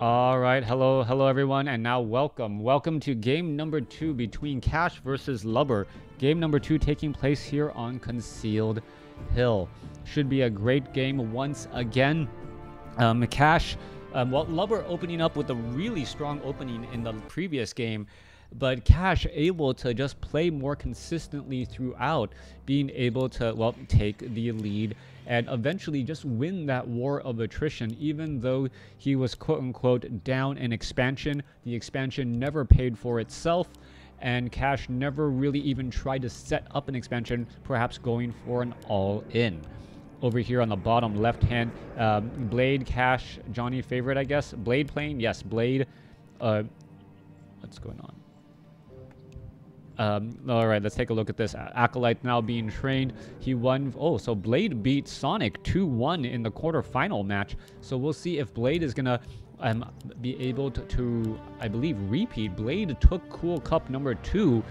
All right, hello everyone, and now welcome to game number 2 between Cash versus Lubber. Game number 2 taking place here on Concealed Hill. Should be a great game once again. Cash, Lubber opening up with a really strong opening in the previous game, but Cash able to just play more consistently throughout, being able to, take the lead and eventually just win that war of attrition, even though he was quote-unquote down in expansion. The expansion never paid for itself, and Cash never really even tried to set up an expansion, perhaps going for an all-in. Over here on the bottom left hand, Blade, Cash, Johnny favorite, I guess. Blade playing? Yes, Blade. What's going on? All right, let's take a look at this. Acolyte now being trained. He won. Oh, so Blade beat Sonic 2-1 in the quarterfinal match. So we'll see if Blade is going to be able to, I believe, repeat. Blade took CoolCup number 2.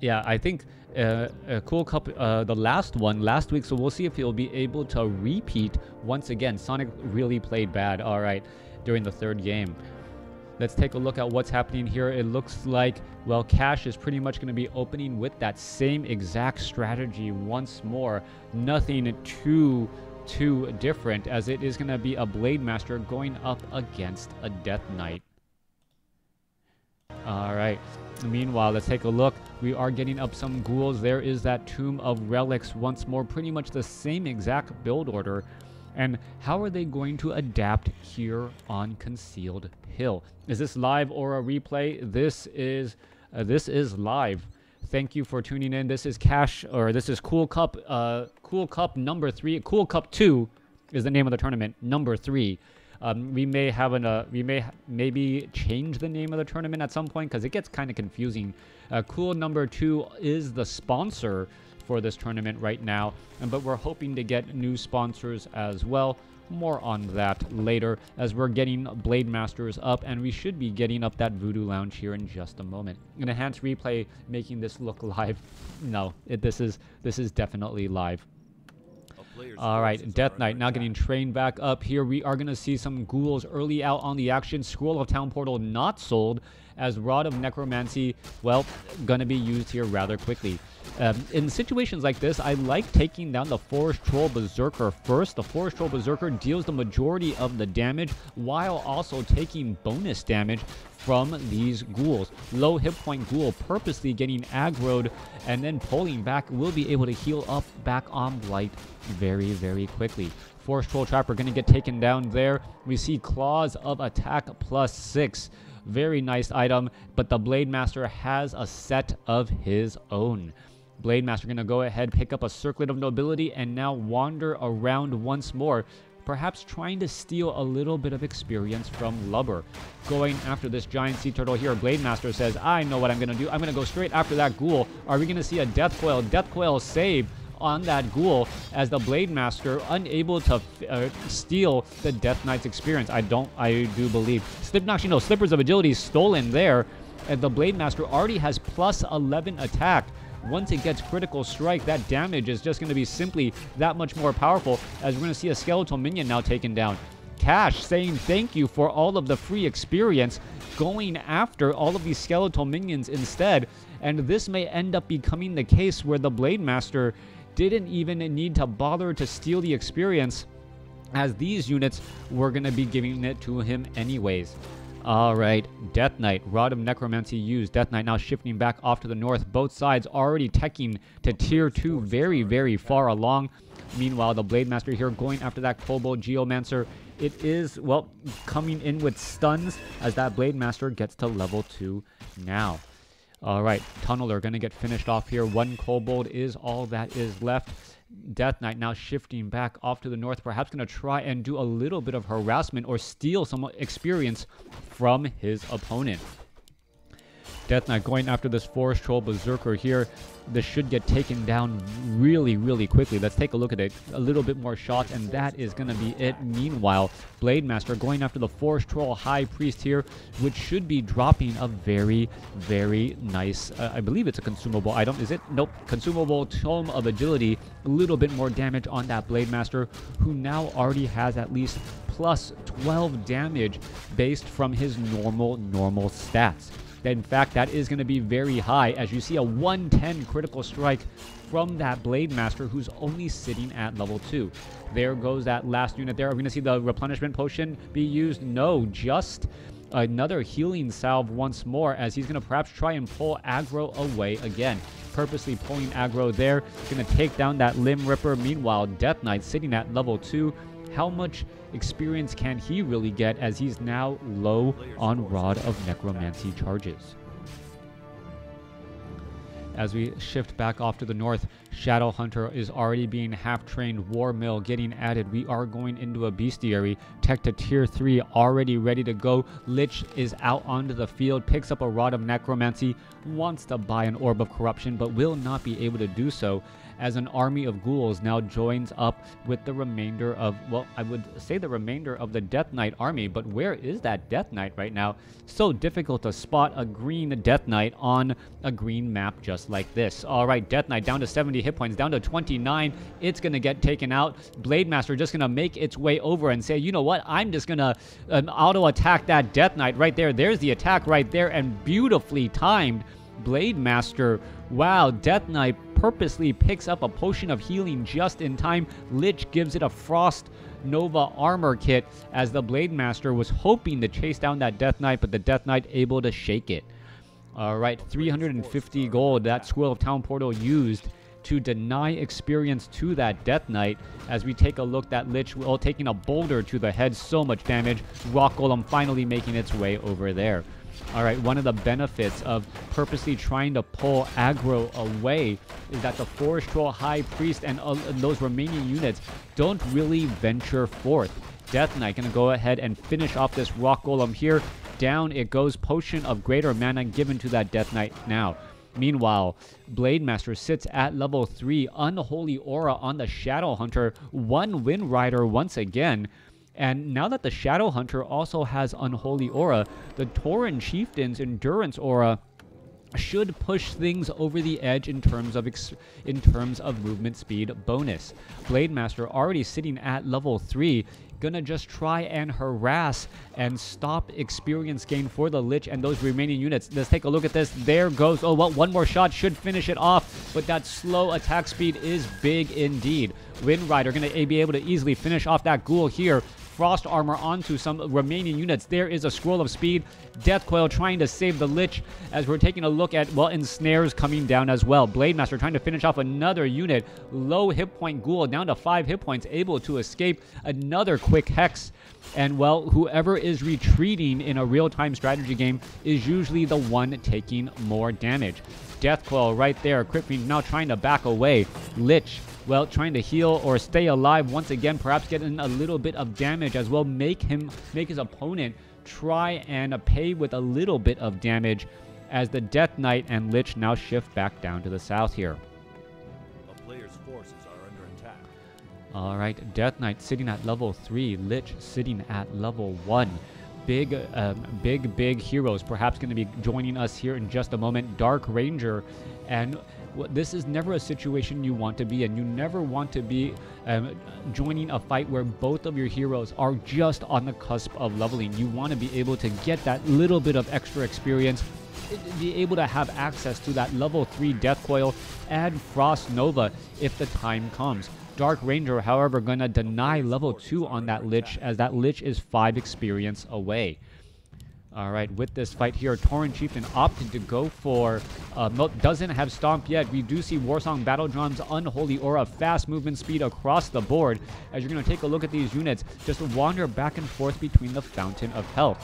Yeah, I think CoolCup, the last one, last week. So we'll see if he'll be able to repeat once again. Sonic really played bad, all right, during the third game. Let's take a look at what's happening here. It looks like, well, Cash is pretty much going to be opening with that same exact strategy once more. Nothing too different, as it is going to be a Blade Master going up against a Death Knight. All right. Meanwhile, let's take a look. We are getting up some ghouls. There is that Tomb of Relics once more. Pretty much the same exact build order. And how are they going to adapt here on Concealed Hill? Is this live or a replay? This is live. Thank you for tuning in. This is Cash, or this is CoolCup. CoolCup number 3. CoolCup2 is the name of the tournament. Number 3. We may have maybe change the name of the tournament at some point, because it gets kind of confusing. Cool number 2 is the sponsor for this tournament right now, but we're hoping to get new sponsors as well. More on that later, as we're getting Blade Masters up, and we should be getting up that Voodoo Lounge here in just a moment. An enhanced replay making this look live. No, this is definitely live. All right, Death Knight now getting trained back up here. We are going to see some ghouls early out on the action. Scroll of Town Portal not sold, as Rod of Necromancy, well, going to be used here rather quickly. In situations like this, I like taking down the Forest Troll Berserker first. The Forest Troll Berserker deals the majority of the damage, while also taking bonus damage from these ghouls. Low hit point ghoul purposely getting aggroed and then pulling back will be able to heal up back on Blight very, very quickly. Forest Troll Trapper going to get taken down there. We see Claws of Attack +6. Very nice item, but the Blade Master has a set of his own. Blade Master going to go ahead, pick up a Circlet of Nobility, and now wander around once more, perhaps trying to steal a little bit of experience from Lubber. Going after this giant sea turtle here, Blade Master says, I know what I'm going to do. I'm going to go straight after that ghoul. Are we going to see a Death Coil? Death Coil save on that ghoul, as the Blade Master unable to steal the Death Knight's experience. I do believe. Actually, no, Slippers of Agility stolen there, and the Blade Master already has +11 attack. Once it gets critical strike, that damage is just going to be simply that much more powerful, as we're going to see a skeletal minion now taken down. Cash saying thank you for all of the free experience, going after all of these skeletal minions instead, and this may end up becoming the case where the Blade Master didn't even need to bother to steal the experience, as these units were going to be giving it to him anyways. All right, Death Knight, Rod of Necromancy used. Death Knight now shifting back off to the north. Both sides already teching to tier 2 very, very far along. Meanwhile, the Blade Master here going after that Kobold Geomancer. It is, well, coming in with stuns, as that Blade Master gets to level 2 now. All right, Tunneler going to get finished off here. One Kobold is all that is left. Death Knight now shifting back off to the north, perhaps going to try and do a little bit of harassment or steal some experience from his opponent. Death Knight going after this Forest Troll Berserker here. This should get taken down really, really quickly. Let's take a look at it. A little bit more shots, and that is going to be it. Meanwhile, Blade Master going after the Forest Troll High Priest here, which should be dropping a very, very nice, I believe it's a consumable item. Is it? Nope. Consumable Tome of Agility. A little bit more damage on that Blade Master, who now already has at least plus 12 damage based from his normal stats. In fact, that is going to be very high, as you see a 110 critical strike from that Blade Master, who's only sitting at level 2. There goes that last unit there. Are we going to see the replenishment potion be used? No, just another healing salve once more, as he's going to perhaps try and pull aggro away again. Purposely pulling aggro there. Going to take down that Limb Ripper. Meanwhile, Death Knight sitting at level 2. How much experience can he really get, as he's now low on Rod of Necromancy charges? As we shift back off to the north, Shadow Hunter is already being half-trained. War Mill getting added. We are going into a bestiary. Tech to tier 3 already ready to go. Lich is out onto the field, picks up a Rod of Necromancy, wants to buy an Orb of Corruption, but will not be able to do so, as an army of ghouls now joins up with the remainder of, well, I would say the remainder of the Death Knight army, but where is that Death Knight right now? So difficult to spot a green Death Knight on a green map just like this. All right, Death Knight down to 70 hit points, down to 29. It's going to get taken out. Blade Master just going to make its way over and say, you know what, I'm just going to auto-attack that Death Knight right there. There's the attack right there, and beautifully timed. Blade Master, wow, Death Knight purposely picks up a potion of healing just in time. Lich gives it a Frost Nova armor kit, as the Blade Master was hoping to chase down that Death Knight, but the Death Knight able to shake it. All right, 350 gold, that Squirrel of Town Portal used to deny experience to that Death Knight. As we take a look, that Lich, well, taking a boulder to the head, so much damage. Rock Golem finally making its way over there. All right, one of the benefits of purposely trying to pull aggro away is that the Forest Troll High Priest and those remaining units don't really venture forth. Death Knight going to go ahead and finish off this Rock Golem here. Down it goes. Potion of Greater Mana given to that Death Knight now. Meanwhile, Blade Master sits at level 3. Unholy Aura on the Shadow Hunter. One Wind Rider once again. And now that the Shadow Hunter also has Unholy Aura, the Tauren Chieftain's Endurance Aura should push things over the edge in terms of movement speed bonus. Blade Master already sitting at level 3, gonna just try and harass and stop experience gain for the Lich and those remaining units. Let's take a look at this. There goes. Oh, well, one more shot should finish it off, but that slow attack speed is big indeed. Wind Rider gonna be able to easily finish off that ghoul here. Frost armor onto some remaining units. There is a Scroll of Speed. Death Coil trying to save the Lich, as we're taking a look at, well, ensnares coming down as well. Blade Master trying to finish off another unit. Low hit point ghoul down to 5 hit points, able to escape. Another quick hex. And, well, whoever is retreating in a real-time strategy game is usually the one taking more damage. Death Coil right there. Crit Fiend now trying to back away. Lich, well, trying to heal or stay alive once again, perhaps getting a little bit of damage as well. Make his opponent try and pay with a little bit of damage, as the Death Knight and Lich now shift back down to the south here. A player's forces are under attack. All right, Death Knight sitting at level 3, Lich sitting at level 1. Big heroes perhaps going to be joining us here in just a moment. Dark Ranger, and this is never a situation you want to be in. You never want to be joining a fight where both of your heroes are just on the cusp of leveling. You want to be able to get that little bit of extra experience, be able to have access to that level 3 Death Coil, add Frost Nova if the time comes. Dark Ranger, however, going to deny level 2 on that Lich, as that Lich is 5 experience away. All right, with this fight here, Tauren Chieftain opted to go for, doesn't have Stomp yet. We do see Warsong Battle Drum's Unholy Aura, fast movement speed across the board. As you're going to take a look at these units, just wander back and forth between the Fountain of Health.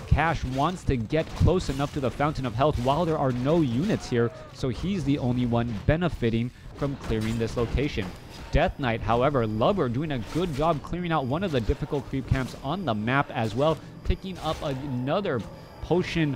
Cash wants to get close enough to the Fountain of Health while there are no units here, so he's the only one benefiting from clearing this location. Death Knight, however, Lubber doing a good job clearing out one of the difficult creep camps on the map as well, picking up another potion,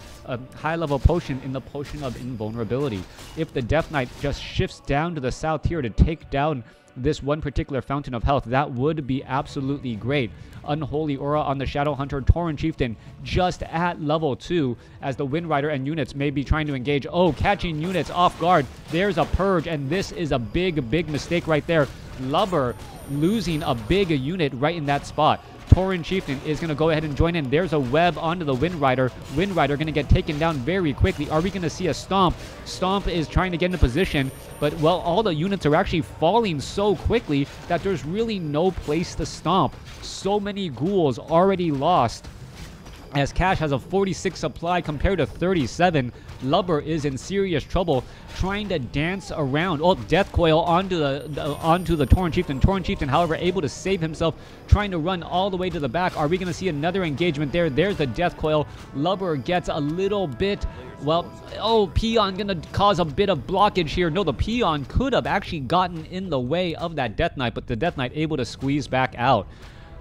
high-level potion in the Potion of Invulnerability. If the Death Knight just shifts down to the south here to take down this one particular Fountain of Health, that would be absolutely great. Unholy Aura on the Shadow Hunter. Tauren Chieftain just at level 2 as the Wind Rider and units may be trying to engage. Oh, catching units off guard. There's a purge, and this is a big mistake right there. Lubber losing a big unit right in that spot. Tauren Chieftain is going to go ahead and join in. There's a web onto the Wind Rider. Wind Rider going to get taken down very quickly. Are we going to see a Stomp? Stomp is trying to get into position, but, well, all the units are actually falling so quickly that there's really no place to stomp. So many ghouls already lost, as Cash has a 46 supply compared to 37. Lubber is in serious trouble trying to dance around. Oh, Death Coil onto the Tauren Chieftain. Tauren Chieftain, however, able to save himself, trying to run all the way to the back. Are we going to see another engagement there? There's the Death Coil. Lubber gets a little bit, well, oh, Peon going to cause a bit of blockage here. No, the Peon could have actually gotten in the way of that Death Knight, but the Death Knight able to squeeze back out.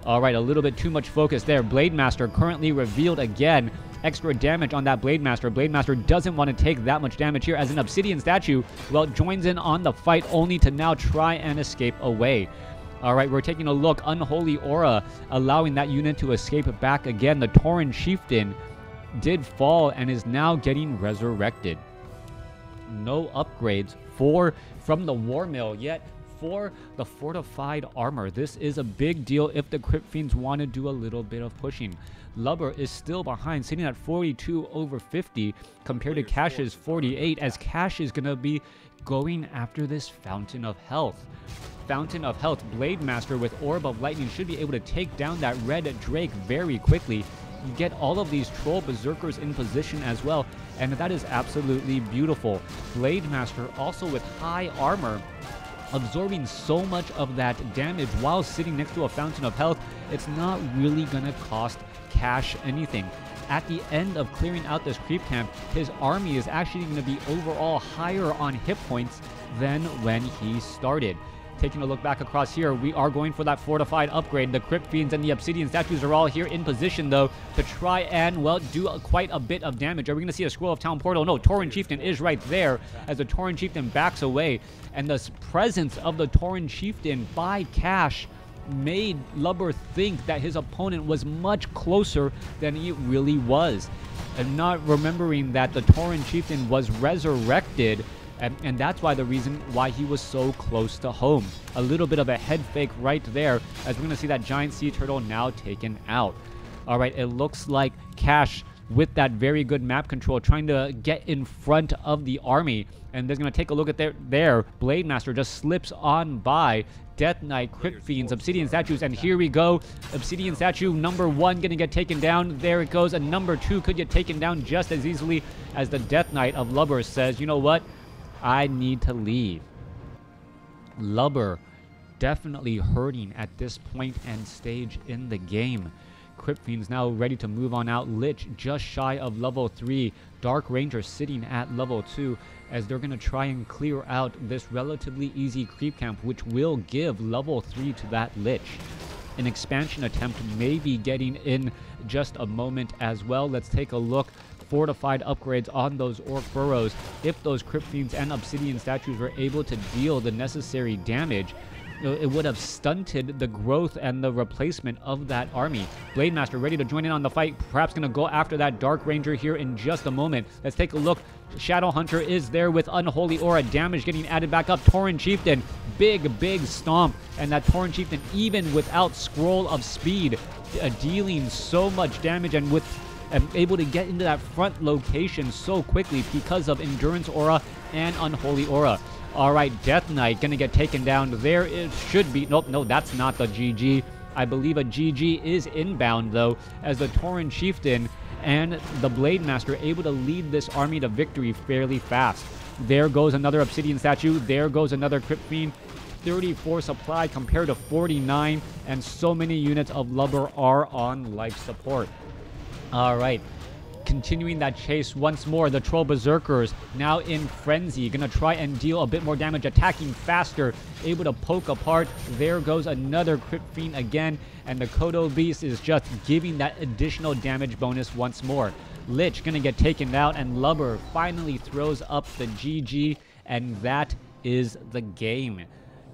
All right, a little bit too much focus there. Blade Master currently revealed again. Extra damage on that Blade Master. Blade Master doesn't want to take that much damage here as an Obsidian Statue, well, joins in on the fight only to now try and escape away. All right, we're taking a look. Unholy Aura allowing that unit to escape back again. The Tauren Chieftain did fall and is now getting resurrected. No upgrades from the War Mill yet. For the fortified armor, this is a big deal if the Crypt Fiends want to do a little bit of pushing. Lubber is still behind, sitting at 42 over 50 compared to Cash's 48, as Cash is going to be going after this Fountain of Health. Fountain of Health, Blade Master with Orb of Lightning should be able to take down that Red Drake very quickly. You get all of these Troll Berserkers in position as well, and that is absolutely beautiful. Blade Master also with high armor, absorbing so much of that damage while sitting next to a Fountain of Health. It's not really going to cost Cash anything. At the end of clearing out this creep camp, his army is actually going to be overall higher on hit points than when he started. Taking a look back across here, we are going for that fortified upgrade. The Crypt Fiends and the Obsidian Statues are all here in position, though, to try and, well, do quite a bit of damage. Are we going to see a Scroll of Town Portal? No, Tauren Chieftain is right there as the Tauren Chieftain backs away. And the presence of the Tauren Chieftain by Cash made Lubber think that his opponent was much closer than he really was. And not remembering that the Tauren Chieftain was resurrected, and that's why the reason why he was so close to home. A little bit of a head fake right there, as we're going to see that giant sea turtle now taken out. All right, it looks like Cash with that very good map control trying to get in front of the army. And they're going to take a look at there. Blade Master just slips on by. Death Knight, Crypt Fiends, Obsidian Statues, and here we go. Obsidian Statue number 1 going to get taken down. There it goes. And number 2 could get taken down just as easily as the Death Knight of Lubber says, you know what? I need to leave. Lubber definitely hurting at this point and stage in the game. Crypt Fiends now ready to move on out. Lich just shy of level 3. Dark Ranger sitting at level 2 as they're going to try and clear out this relatively easy creep camp, which will give level 3 to that Lich. An expansion attempt may be getting in just a moment as well. Let's take a look. Fortified upgrades on those Orc Burrows. If those Crypt Fiends and Obsidian Statues were able to deal the necessary damage, it would have stunted the growth and the replacement of that army. Blade Master ready to join in on the fight. Perhaps going to go after that Dark Ranger here in just a moment. Let's take a look. Shadow Hunter is there with Unholy Aura. Damage getting added back up. Tauren Chieftain, big stomp. And that Tauren Chieftain, even without Scroll of Speed, dealing so much damage and able to get into that front location so quickly because of Endurance Aura and Unholy Aura. All right, Death Knight going to get taken down. There it should be. Nope, no, that's not the GG. I believe a GG is inbound, though, as the Tauren Chieftain and the Blade Master able to lead this army to victory fairly fast. There goes another Obsidian Statue. There goes another Crypt Fiend. 34 supply compared to 49, and so many units of Lubber are on life support. All right. Continuing that chase once more, the Troll Berserkers now in frenzy, gonna try and deal a bit more damage, attacking faster, able to poke apart. There goes another Crypt Fiend again, and the Kodo Beast is just giving that additional damage bonus once more. Lich gonna get taken out, and Lubber finally throws up the GG, and that is the game.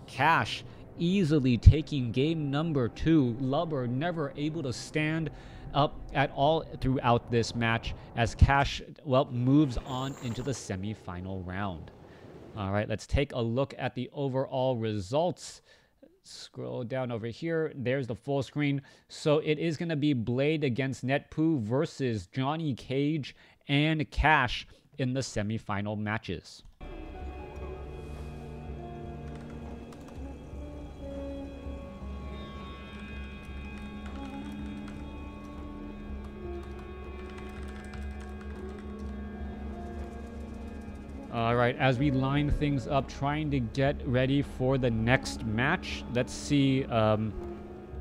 Cash easily taking game number 2. Lubber never able to stand up at all throughout this match as Cash, well, moves on into the semi-final round. All right, let's take a look at the overall results. Scroll down over here. There's the full screen. So it is going to be Blade against Netpoo versus Johnny Cage and Cash in the semi-final matches. All right, as we line things up, trying to get ready for the next match. Let's see.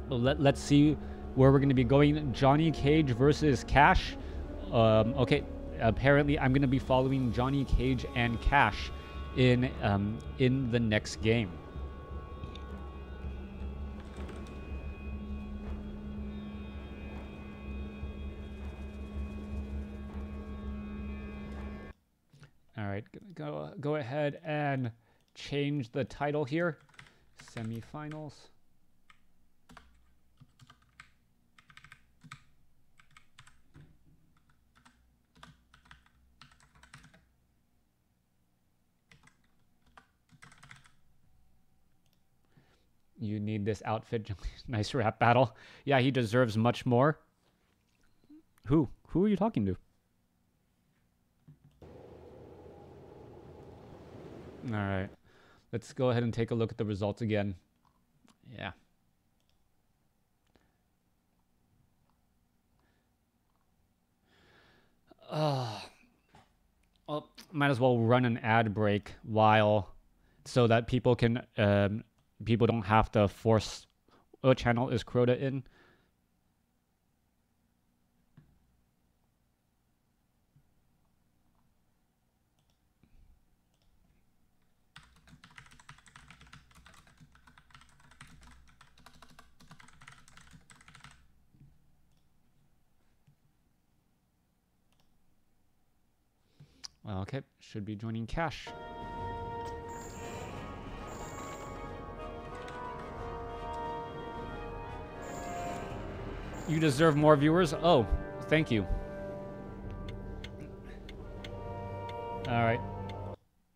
Let's see where we're going to be going. Johnny Cage versus Cash. Okay, apparently I'm going to be following Johnny Cage and Cash in the next game. All right, go ahead and change the title here. Semifinals. You need this outfit. Nice rap battle. Yeah, he deserves much more. Who are you talking to? All right, let's go ahead and take a look at the results again. Yeah. Well, might as well run an ad break so that people can people don't have to force what channel is Crota in. Okay, should be joining Cash. You deserve more viewers? Oh, thank you. All right.